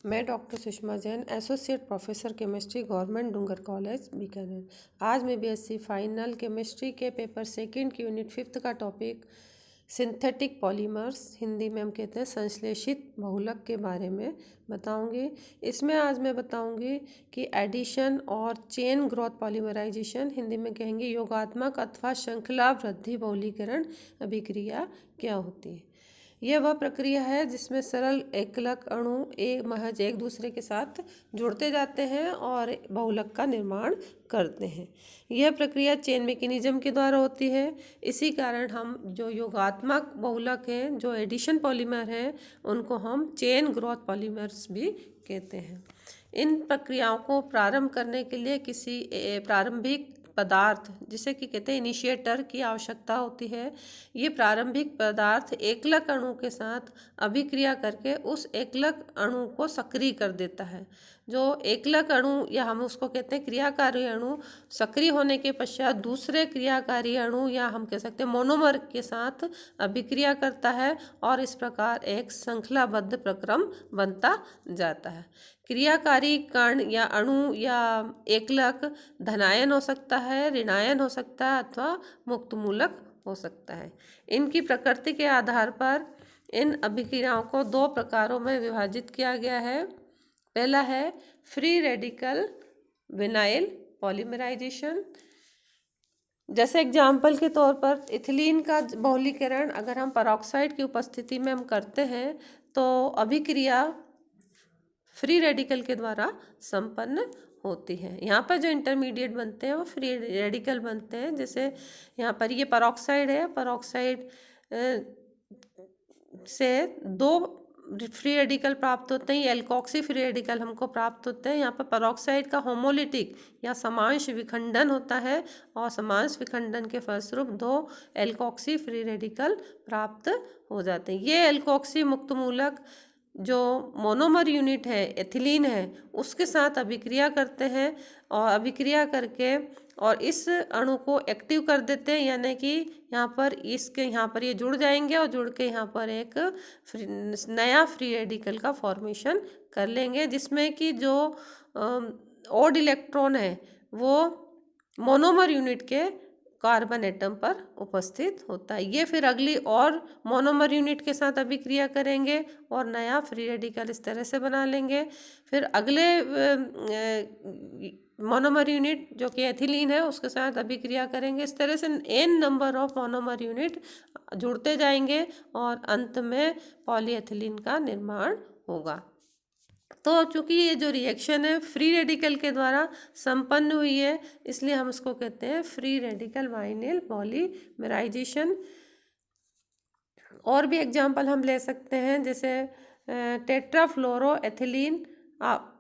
मैं doctor Sushma Jain, associate professor chemistry, government Dungar college Bikaner. आज मैं बीएससी फाइनल केमिस्ट्री के पेपर सेकंड की यूनिट 5 का टॉपिक सिंथेटिक पॉलीमर्स, हिंदी में हम कहते हैं संश्लेषित बहुलक के बारे में बताऊंगी। इसमें आज मैं बताऊंगी कि एडिशन और चेन ग्रोथ पॉलीमराइजेशन, हिंदी में कहेंगे योगात्मक अथवा श्रृंखला वृद्धि बहुलीकरण अभिक्रिया क्या होती है। यह वह प्रक्रिया है जिसमें सरल एकलक अणु महज एक दूसरे के साथ जुड़ते जाते हैं और बहुलक का निर्माण करते हैं। यह प्रक्रिया चेन मैकेनिज्म के द्वारा होती है। इसी कारण हम जो योगात्मक बहुलक हैं, जो एडिशन पॉलीमर हैं, उनको हम चेन ग्रोथ पॉलीमर्स भी कहते हैं। इन प्रक्रियाओं को प्रारंभ करने के लिए किसी प्रारंभिक पदार्थ, जिसे कि कहते हैं इनिशिएटर, की आवश्यकता होती है। ये प्रारंभिक पदार्थ एकलक अणु के साथ अभिक्रिया करके उस एकलक अणु को सक्रिय कर देता है। जो एकलक अणु या हम उसको कहते हैं क्रियाकारी अणु, सक्रिय होने के पश्चात दूसरे क्रियाकारी अणु या हम कह सकते हैं मोनोमर के साथ अभिक्रिया करता है और इस प्रकार एक श्रृंखलाबद्ध प्रक्रम बनता जाता है। क्रियाकारी कण या अणु या एकलक धनायन हो सकता है, ऋणायन हो सकता है अथवा मुक्तमूलक हो सकता है। इनकी प्रकृति के आधार पर इन अभिक्रियाओं को दो प्रकारों में विभाजित किया गया है। पहला है फ्री रेडिकल विनाइल पॉलीमराइजेशन। जैसे एग्जाम्पल के तौर पर इथिलीन का बहुलीकरण अगर हम पेरोक्साइड की उपस्थिति में हम करते हैं तो अभिक्रिया फ्री रेडिकल के द्वारा संपन्न होती है। यहाँ पर जो इंटरमीडिएट बनते हैं वो फ्री रेडिकल बनते हैं। जैसे यहाँ पर ये पेरोक्साइड है, पेरोक्साइड से दो फ्री रेडिकल प्राप्त होते हैं, एल्कोक्सी फ्री रेडिकल हमको प्राप्त होते हैं। यहाँ पर पेरोक्साइड का होमोलिटिक या समांश विखंडन होता है और समांश विखंडन के फलस्वरूप दो एल्कोक्सी फ्री रेडिकल प्राप्त हो जाते हैं। ये एल्कोक्सी मुक्तमूलक जो मोनोमर यूनिट है, एथिलीन है, उसके साथ अभिक्रिया करते हैं और अभिक्रिया करके और इस अणु को एक्टिव कर देते हैं, यानी कि यहाँ पर ये जुड़ जाएंगे और जुड़ के यहाँ पर एक नया फ्री रेडिकल का फॉर्मेशन कर लेंगे, जिसमें कि जो ओड इलेक्ट्रॉन है वो मोनोमर यूनिट के कार्बन एटम पर उपस्थित होता है। ये फिर अगली और मोनोमर यूनिट के साथ अभिक्रिया करेंगे और नया फ्री रेडिकल इस तरह से बना लेंगे। फिर अगले मोनोमर यूनिट जो कि एथिलीन है उसके साथ अभिक्रिया करेंगे। इस तरह से n number of monomer unit जुड़ते जाएंगे और अंत में पॉलीएथिलीन का निर्माण होगा। तो चूंकि ये जो रिएक्शन है फ्री रेडिकल के द्वारा संपन्न हुई है, इसलिए हम उसको कहते हैं फ्री रेडिकल वाइनिल पॉलीमराइजेशन। और भी एग्जांपल हम ले सकते हैं, जैसे टेट्राफ्लोरोएथिलीन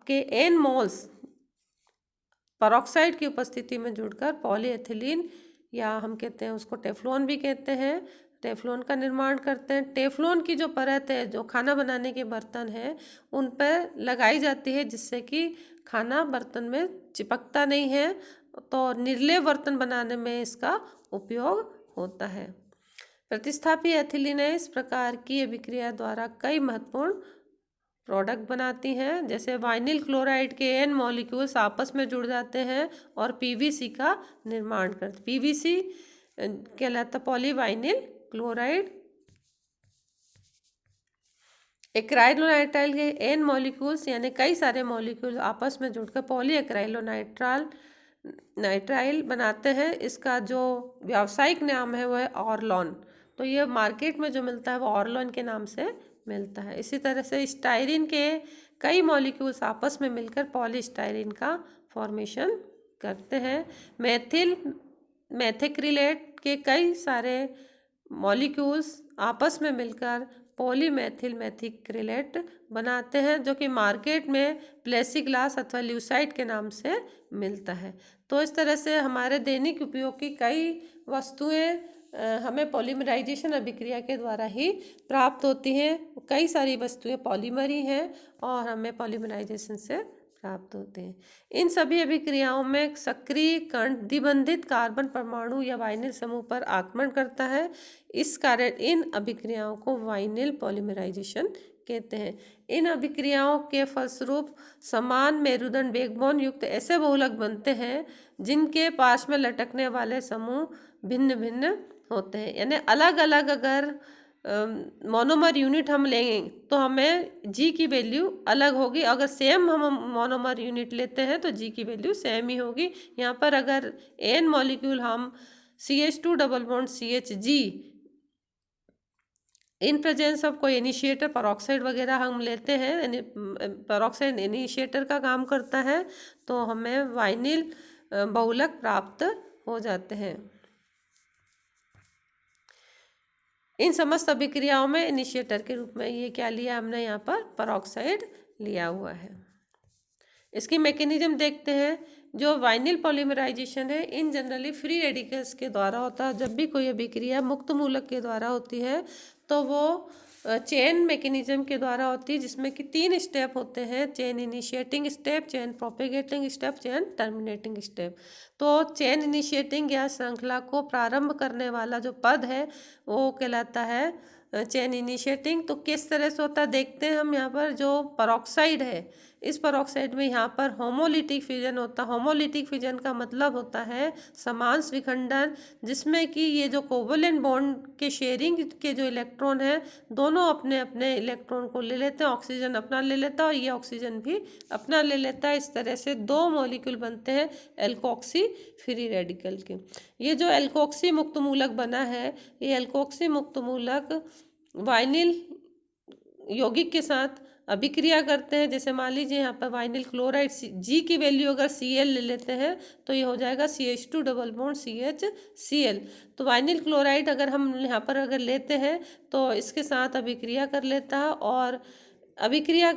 के n मोल्स पेरोक्साइड की उपस्थिति में जुड़कर पॉलीएथिलीन या हम कहते हैं उसको टेफ्लॉन भी कहते हैं, टेफ्लॉन का निर्माण करते हैं। टेफ्लॉन की जो परत है, जो खाना बनाने के बर्तन है उन पर लगाई जाती है, जिससे कि खाना बर्तन में चिपकता नहीं है, तो निर्लेप बर्तन बनाने में इसका उपयोग होता है। प्रतिस्थापी एथिलीन इस प्रकार की अभिक्रिया द्वारा कई महत्वपूर्ण प्रोडक्ट बनाती हैं। जैसे वाइनिल क्लोराइड के n मॉलिक्यूल्स आपस में जुड़ जाते हैं और पीवीसी का निर्माण करते। पीवीसी कहलाता पॉलीवाइनिल क्लोराइड। एक्राइलोनाइट्राइल के n मॉलिक्यूल्स यानी कई सारे मॉलिक्यूल आपस में जुड़कर पॉली एक्राइलोनाइट्राइल बनाते हैं। इसका जो व्यावसायिक नाम है वह है ऑरलॉन। तो ये मार्केट में जो मिलता है वो ऑरलॉन के नाम से मिलता है। इसी तरह से स्टाइरिन के कई मॉलिक्यूल्स आपस में मिलकर पॉलीस्टाइरिन का फॉर्मेशन करते हैं। मेथिक्रिलेट के कई सारे मॉलिक्यूल्स आपस में मिलकर पॉलीमेथिल मेथिक्रिलेट बनाते हैं, जो कि मार्केट में प्लेक्सीग्लास अथवा ल्यूसाइड के नाम से मिलता है। तो इस तरह से हमारे दैनिक उपयोग की कई वस्तुएं हमें पॉलीमराइजेशन अभिक्रिया के द्वारा ही प्राप्त होती हैं। कई सारी वस्तुएं पॉलीमर ही हैं और हमें पॉलीमराइजेशन से प्राप्त होते हैं। इन सभी अभिक्रियाओं में सक्रिय कण द्विबंधित कार्बन परमाणु या वाइनिल समूह पर आक्रमण करता है। इस कारण इन अभिक्रियाओं को वाइनिल पॉलीमराइजेशन कहते हैं। इन अभिक्रियाओं के फलस्वरूप समान मेरुदंड बैकबोन युक्त ऐसे बहुलक बनते हैं जिनके पास में लटकने वाले समूह भिन्न भिन्न होते हैं। यानी अलग अलग अगर मोनोमर यूनिट हम लेंगे तो हमें जी की वैल्यू अलग होगी। अगर सेम हम मोनोमर यूनिट लेते हैं तो जी की वैल्यू सेम ही होगी। यहाँ पर अगर एन मॉलिक्यूल हम CH2 double bond CHG in presence of कोई इनिशिएटर पेरोक्साइड वगैरह हम लेते हैं, पेरोक्साइड इनिशिएटर का काम करता है, तो हमें वाइनिल बहुलक प्राप्त हो जाते हैं। इन समस्त अभिक्रियाओं में इनिशिएटर के रूप में ये क्या लिया हमने यहाँ पर पेरोक्साइड लिया हुआ है। इसकी मैकेनिज्म देखते हैं। जो वाइनिल पॉलीमराइजेशन है इन जनरली फ्री रेडिकल्स के द्वारा होता है। जब भी कोई अभिक्रिया मुक्त मूलक के द्वारा होती है तो वो चेन मैकेनिज्म के द्वारा होती है, जिसमें कि 3 स्टेप होते हैं: chain initiating step, chain propagating step, chain terminating step. तो चेन इनिशिएटिंग या श्रृंखला को प्रारंभ करने वाला जो पद है वो कहलाता है चेन इनिशिएटिंग। तो किस तरह से होता है देखते हैं हम। यहाँ पर जो पेरोक्साइड है, इस पेरोक्साइड में यहाँ पर होमोलिटिक फिजन होता है। होमोलिटिक फिजन का मतलब होता है समान विखंडन, जिसमें कि ये जो कोवलेंट बॉन्ड के शेयरिंग के जो इलेक्ट्रॉन है दोनों अपने अपने इलेक्ट्रॉन को ले लेते हैं। ऑक्सीजन अपना ले लेता है और ये ऑक्सीजन भी अपना ले लेता है। इस तरह से 2 मॉलिक्यूल बनते हैं एल्कोक्सी फ्री रेडिकल के। ये जो एल्कोक्सी मुक्त मूलक बना है, ये एल्कोक्सी मुक्त मूलक वाइनिल यौगिक के साथ अभिक्रिया करते हैं। जैसे मान लीजिए यहाँ पर वाइनिल क्लोराइड जी की वैल्यू अगर Cl ले लेते हैं तो ये हो जाएगा CH2 डबल बॉन्ड CHCl। तो वाइनिल क्लोराइड अगर हम यहाँ पर अगर लेते हैं तो इसके साथ अभिक्रिया कर लेता है, और अभिक्रिया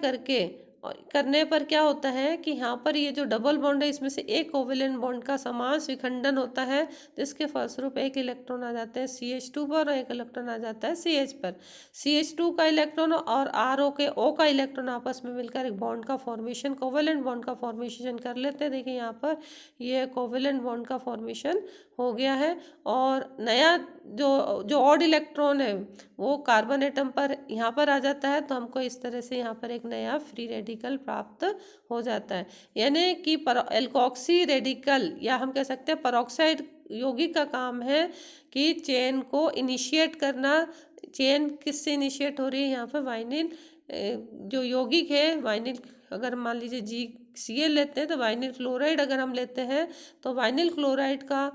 करने पर क्या होता है कि यहाँ पर ये जो डबल बॉन्ड है इसमें से एक कोवेलेंट बॉन्ड का समान विखंडन होता है, जिसके फलस्वरूप एक इलेक्ट्रॉन आ जाते हैं CH2 पर और एक इलेक्ट्रॉन आ जाता है CH पर। CH2 का इलेक्ट्रॉन और RO के O का इलेक्ट्रॉन आपस में मिलकर एक बॉन्ड का फॉर्मेशन, कोवेलेंट बॉन्ड का फॉर्मेशन कर लेते हैं। देखिए यहाँ पर ये कोवेलेंट बॉन्ड का फॉर्मेशन हो गया है, और नया जो ऑड इलेक्ट्रॉन है वो कार्बन एटम पर यहाँ पर आ जाता है। तो हमको इस तरह से यहाँ पर एक नया फ्री रेडिकल प्राप्त हो जाता है। यानी कि एल्कोक्सी रेडिकल या हम कह सकते हैं पेरोक्साइड यौगिक का काम है कि चेन को इनिशिएट करना। चेन किससे इनिशिएट हो रही है? यहाँ पर वाइनिल जो यौगिक है, वाइनिल अगर मान लीजिए GCl लेते हैं तो वाइनिल क्लोराइड अगर हम लेते हैं तो वाइनिल क्लोराइड का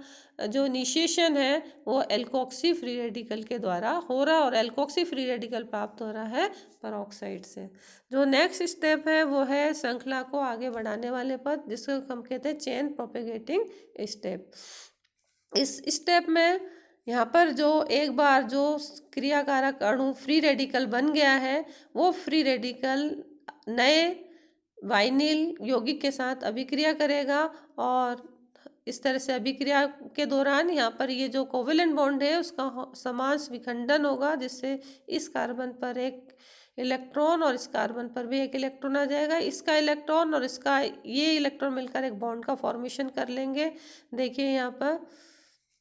जो इनिशिएशन है वो एल्कोक्सी फ्री रेडिकल के द्वारा हो रहा है, और एल्कोक्सी फ्री रेडिकल प्राप्त हो रहा है पेरोक्साइड से। जो नेक्स्ट स्टेप है वो है श्रृंखला को आगे बढ़ाने वाले पद, जिसको हम कहते हैं चेन प्रोपेगेटिंग स्टेप। इस स्टेप में यहाँ पर जो एक बार जो क्रियाकारक अणु फ्री रेडिकल बन गया है वो फ्री रेडिकल नए वाइनिल यौगिक के साथ अभिक्रिया करेगा, और इस तरह से अभिक्रिया के दौरान यहाँ पर ये जो कोवेलेंट बॉन्ड है उसका समान विखंडन होगा, जिससे इस कार्बन पर एक इलेक्ट्रॉन और इस कार्बन पर भी एक इलेक्ट्रॉन आ जाएगा। इसका इलेक्ट्रॉन और इसका ये इलेक्ट्रॉन मिलकर एक बॉन्ड का फॉर्मेशन कर लेंगे। देखिए यहाँ पर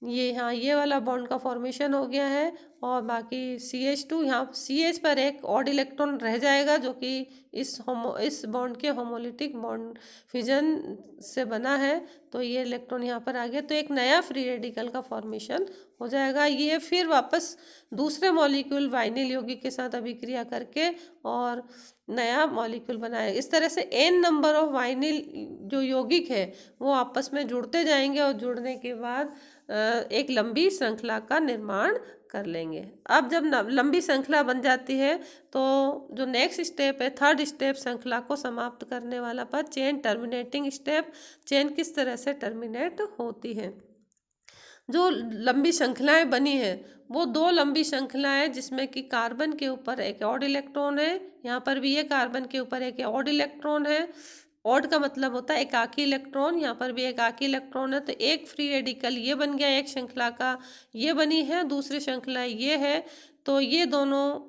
ये वाला बॉन्ड का फॉर्मेशन हो गया है, और बाकी CH2 यहाँ CH पर एक ऑड इलेक्ट्रॉन रह जाएगा जो कि इस बॉन्ड के होमोलिटिक बॉन्ड फिजन से बना है। तो ये इलेक्ट्रॉन यहाँ पर आ गया, तो एक नया फ्री रेडिकल का फॉर्मेशन हो जाएगा। ये फिर वापस दूसरे मॉलिक्यूल वाइनिल यौगिक के साथ अभिक्रिया करके और नया मॉलिक्यूल बनाए। इस तरह से n नंबर ऑफ वाइनिल जो यौगिक है वो आपस में जुड़ते जाएंगे, और जुड़ने के बाद एक लंबी श्रृंखला का निर्माण कर लेंगे। अब जब लंबी श्रृंखला बन जाती है तो जो नेक्स्ट स्टेप है, थर्ड स्टेप, श्रृंखला को समाप्त करने वाला पद चेन टर्मिनेटिंग स्टेप। चेन किस तरह से टर्मिनेट होती है? जो लंबी श्रृंखलाएं बनी है वो 2 लंबी श्रृंखलाएं, जिसमें कि कार्बन के ऊपर एक ऑड इलेक्ट्रॉन है, यहाँ पर भी ये कार्बन के ऊपर एक ऑड इलेक्ट्रॉन है। ऑड का मतलब होता है एकाकी इलेक्ट्रॉन, यहाँ पर भी एकाकी इलेक्ट्रॉन है। तो एक फ्री रेडिकल ये बन गया, एक श्रृंखला का ये बनी है, दूसरी श्रृंखला ये है। तो ये दोनों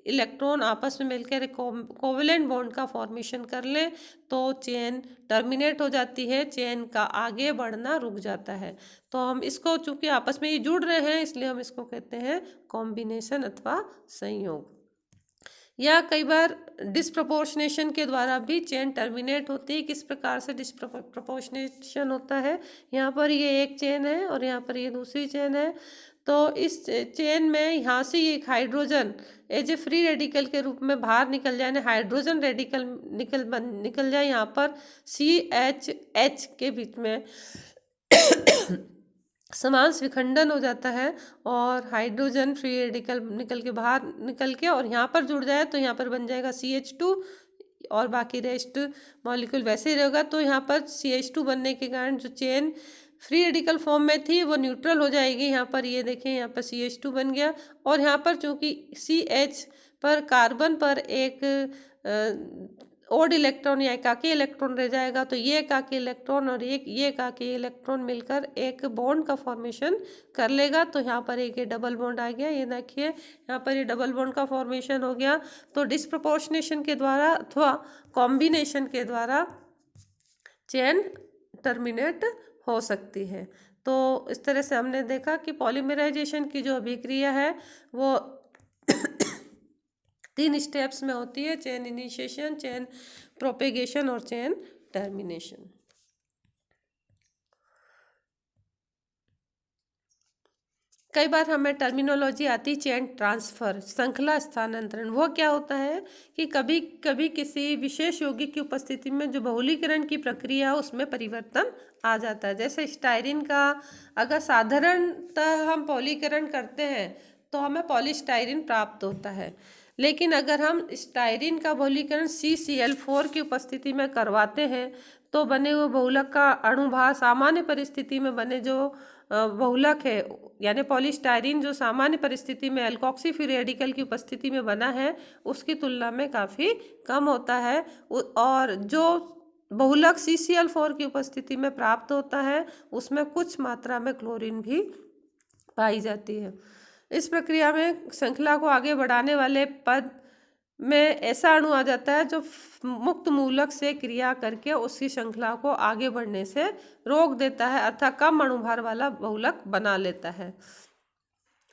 इलेक्ट्रॉन आपस में मिलकर कोवेलेंट बॉन्ड का फॉर्मेशन कर लें तो चेन टर्मिनेट हो जाती है, चेन का आगे बढ़ना रुक जाता है। तो हम इसको, चूंकि आपस में ये जुड़ रहे हैं, इसलिए हम इसको कहते हैं कॉम्बिनेशन अथवा संयोग। या कई बार डिस्प्रपोर्शनेशन के द्वारा भी चेन टर्मिनेट होती है। किस प्रकार से डिस्प्रपोर्शनेशन होता है, यहाँ पर ये एक चेन है और यहाँ पर ये दूसरी चेन है, तो इस चेन में यहाँ से ये एक hydrogen as a free radical के रूप में बाहर निकल जाए, यानी हाइड्रोजन रेडिकल निकल जाए यहाँ पर CH के बीच में समांश विखंडन हो जाता है और हाइड्रोजन फ्री रेडिकल निकल के और यहाँ पर जुड़ जाए, तो यहाँ पर बन जाएगा CH2 और बाकी रेस्ट मॉलिक्यूल वैसे ही रहेगा। तो यहाँ पर CH2 बनने के कारण जो चेन फ्री रेडिकल फॉर्म में थी वो न्यूट्रल हो जाएगी। यहाँ पर ये देखें, यहाँ पर CH2 बन गया और यहाँ पर चूँकि CH पर कार्बन पर एक ओड इलेक्ट्रॉन या एकाकी इलेक्ट्रॉन रह जाएगा, तो ये एकाकी इलेक्ट्रॉन और ये एकाकी इलेक्ट्रॉन मिलकर एक बॉन्ड का फॉर्मेशन कर लेगा। तो यहाँ पर एक ये डबल बॉन्ड आ गया, ये देखिए यहाँ पर ये डबल बॉन्ड का फॉर्मेशन हो गया। तो डिस्प्रपोर्शनेशन के द्वारा अथवा कॉम्बिनेशन के द्वारा चेन टर्मिनेट हो सकती है। तो इस तरह से हमने देखा कि पॉलीमराइजेशन की जो अभिक्रिया है वो 3 स्टेप्स में होती है: चेन इनिशिएशन, चेन प्रोपेगेशन और चेन टर्मिनेशन। कई बार हमें टर्मिनोलॉजी आती चेन ट्रांसफर, श्रृंखला स्थानांतरण। वो क्या होता है कि कभी कभी किसी विशेष यौगिक की उपस्थिति में जो बहुलीकरण की प्रक्रिया है उसमें परिवर्तन आ जाता है। जैसे स्टाइरिन का अगर साधारणतः हम पॉलीकरण करते हैं तो हमें पॉलीस्टाइरिन प्राप्त होता है, लेकिन अगर हम स्टाइरिन का बहुलीकरण CCl4 की उपस्थिति में करवाते हैं तो बने हुए बहुलक का अणुभार सामान्य परिस्थिति में बने जो बहुलक है, यानी पॉलीस्टाइरिन जो सामान्य परिस्थिति में एल्कोक्सी फ्री रेडिकल की उपस्थिति में बना है उसकी तुलना में काफ़ी कम होता है, और जो बहुलक CCl4 की उपस्थिति में प्राप्त होता है उसमें कुछ मात्रा में क्लोरीन भी पाई जाती है। इस प्रक्रिया में श्रृंखला को आगे बढ़ाने वाले पद में ऐसा अणु आ जाता है जो मुक्त मूलक से क्रिया करके उसकी श्रृंखला को आगे बढ़ने से रोक देता है, अर्थात कम अणुभार वाला बहुलक बना लेता है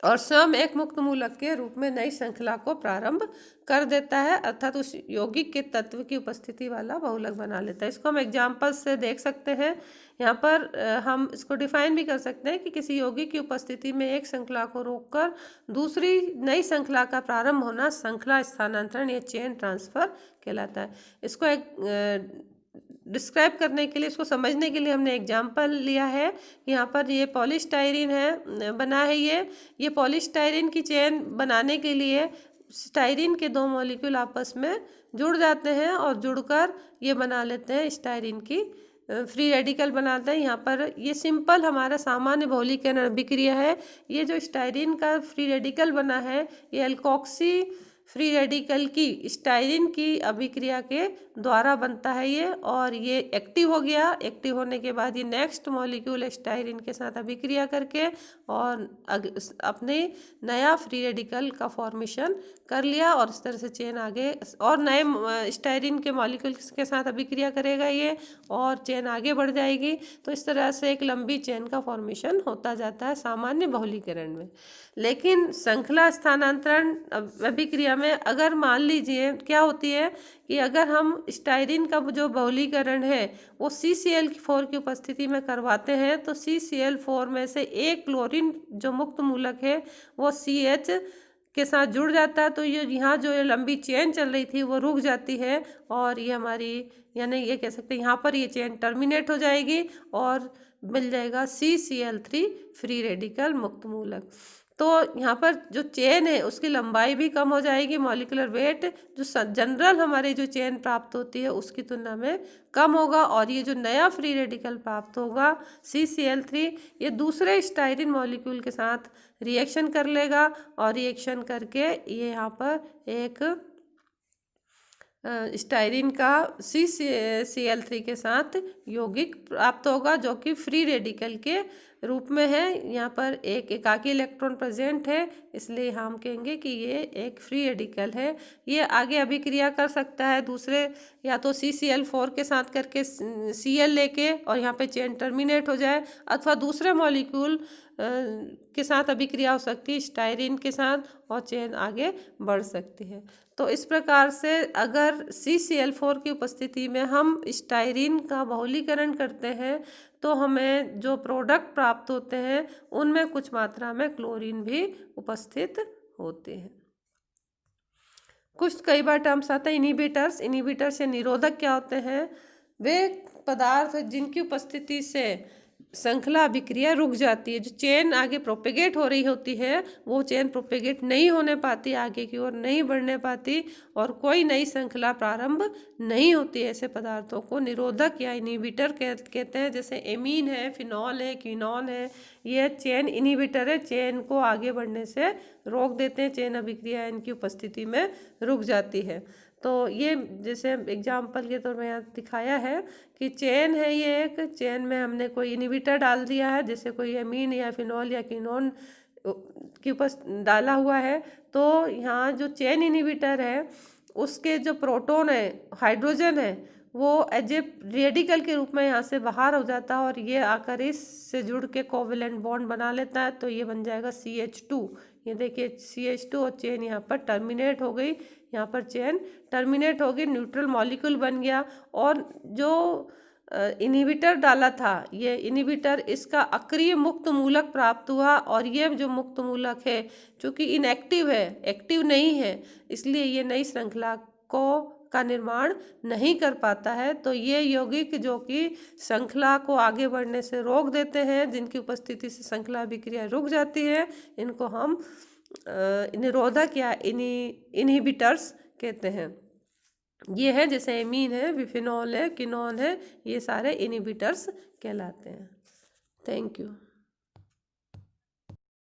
और स्वयं एक मुक्त मूलक के रूप में नई श्रृंखला को प्रारंभ कर देता है, अर्थात उस यौगिक के तत्व की उपस्थिति वाला बहुलक बना लेता है। इसको हम एग्जाम्पल से देख सकते हैं। यहाँ पर हम इसको डिफाइन भी कर सकते हैं कि किसी यौगिक की उपस्थिति में एक श्रृंखला को रोककर दूसरी नई श्रृंखला का प्रारंभ होना श्रृंखला स्थानांतरण या चेन ट्रांसफर कहलाता है। इसको एक डिस्क्राइब करने के लिए, इसको समझने के लिए हमने एग्जाम्पल लिया है। यहाँ पर ये पॉलीस्टाइरिन है बना है, ये पॉलीस्टाइरिन की चेन बनाने के लिए स्टाइरिन के 2 मॉलिक्यूल आपस में जुड़ जाते हैं और जुड़कर ये बना लेते हैं स्टाइरिन की फ्री रेडिकल बनाते हैं। यहाँ पर ये सिंपल हमारा सामान्य बहुलीकरण अभिक्रिया है। ये जो स्टाइरिन का फ्री रेडिकल बना है ये एल्कोक्सी फ्री रेडिकल की स्टाइरिन की अभिक्रिया के द्वारा बनता है ये, और ये एक्टिव हो गया। एक्टिव होने के बाद ये नेक्स्ट मॉलिक्यूल स्टाइरिन के साथ अभिक्रिया करके और अपने नया फ्री रेडिकल का फॉर्मेशन कर लिया और इस तरह से चेन आगे और नए स्टाइरिन के मॉलिक्यूल के साथ अभिक्रिया करेगा ये और चेन आगे बढ़ जाएगी। तो इस तरह से एक लंबी चेन का फॉर्मेशन होता जाता है सामान्य बहुलीकरण में। लेकिन श्रृंखला स्थानांतरण अभिक्रिया में अगर मान लीजिए क्या होती है कि अगर हम स्टाइरिन का जो बहुलीकरण है वो CCl4 की उपस्थिति में करवाते हैं तो CCl4 में से एक क्लोरीन जो मुक्त मूलक है वो CH के साथ जुड़ जाता है, तो ये यहाँ जो ये लंबी चेन चल रही थी वो रुक जाती है और ये हमारी, यानी ये कह सकते हैं यहाँ पर ये चेन टर्मिनेट हो जाएगी और मिल जाएगा CCl3 फ्री रेडिकल मुक्त मूलक। तो यहाँ पर जो चेन है उसकी लंबाई भी कम हो जाएगी, मॉलिक्यूलर वेट जो जनरल हमारी जो चेन प्राप्त होती है उसकी तुलना में कम होगा, और ये जो नया फ्री रेडिकल प्राप्त होगा CCl3 ये दूसरे स्टाइरिन मॉलिक्यूल के साथ रिएक्शन कर लेगा और रिएक्शन करके ये यहाँ पर एक स्टाइरिन का CCl3 के साथ यौगिक प्राप्त होगा जो कि फ्री रेडिकल के रूप में है, यहाँ पर एक एकाकी इलेक्ट्रॉन प्रेजेंट है, इसलिए हम कहेंगे कि ये एक फ्री रेडिकल है। ये आगे अभिक्रिया कर सकता है दूसरे, या तो CCl4 के साथ करके Cl लेके और यहाँ पे चेन टर्मिनेट हो जाए, अथवा दूसरे मॉलिक्यूल के साथ अभिक्रिया हो सकती है स्टायरीन के साथ, और चेन आगे बढ़ सकती है। तो इस प्रकार से अगर CCl4 की उपस्थिति में हम स्टायरीन का बहुलीकरण करते हैं तो हमें जो प्रोडक्ट प्राप्त होते हैं उनमें कुछ मात्रा में क्लोरीन भी उपस्थित होते हैं। कुछ कई बार टर्म्स आते हैं इनहिबिटर्स। इनहिबिटर्स या निरोधक क्या होते हैं? वे पदार्थ जिनकी उपस्थिति से श्रृंखला अभिक्रिया रुक जाती है, जो चेन आगे प्रोपेगेट हो रही होती है वो चेन प्रोपेगेट नहीं होने पाती, आगे की ओर नहीं बढ़ने पाती और कोई नई श्रृंखला प्रारंभ नहीं होती। ऐसे पदार्थों को निरोधक या इनहिबिटर कहते हैं। जैसे एमीन है, फिनॉल है, क्विनॉल है, ये चेन इनहिबिटर है, चेन को आगे बढ़ने से रोक देते हैं, चेन अभिक्रिया इनकी उपस्थिति में रुक जाती है। तो ये जैसे एग्जाम्पल के तौर में यहाँ दिखाया है कि चेन है, ये एक चेन में हमने कोई इनहिबिटर डाल दिया है, जैसे कोई एमीन या फिनॉल या कीनोन के ऊपर डाला हुआ है, तो यहाँ जो चेन इनहिबिटर है उसके जो प्रोटॉन है, हाइड्रोजन है, वो एज ए रेडिकल के रूप में यहाँ से बाहर हो जाता है और ये आकर इससे जुड़ के कोवेलेंट बॉन्ड बना लेता है, तो ये बन जाएगा CH2। ये देखिए CH2 और चेन यहाँ पर टर्मिनेट हो गई, यहाँ पर चेन टर्मिनेट हो गई, न्यूट्रल मॉलिक्यूल बन गया। और जो इनहिबिटर डाला था, ये इनहिबिटर इसका अक्रिय मुक्त मूलक प्राप्त हुआ, और ये जो मुक्त मूलक है चूँकि इनएक्टिव है, एक्टिव नहीं है, इसलिए ये नई श्रृंखला का निर्माण नहीं कर पाता है। तो ये यौगिक जो कि श्रृंखला को आगे बढ़ने से रोक देते हैं, जिनकी उपस्थिति से श्रृंखला अभिक्रिया रुक जाती है, इनको हम निरोधक या इनहिबिटर्स कहते हैं। ये है जैसे एमीन है, बिफिनॉल है, किनोन है, ये सारे इनहिबिटर्स कहलाते हैं। Thank you.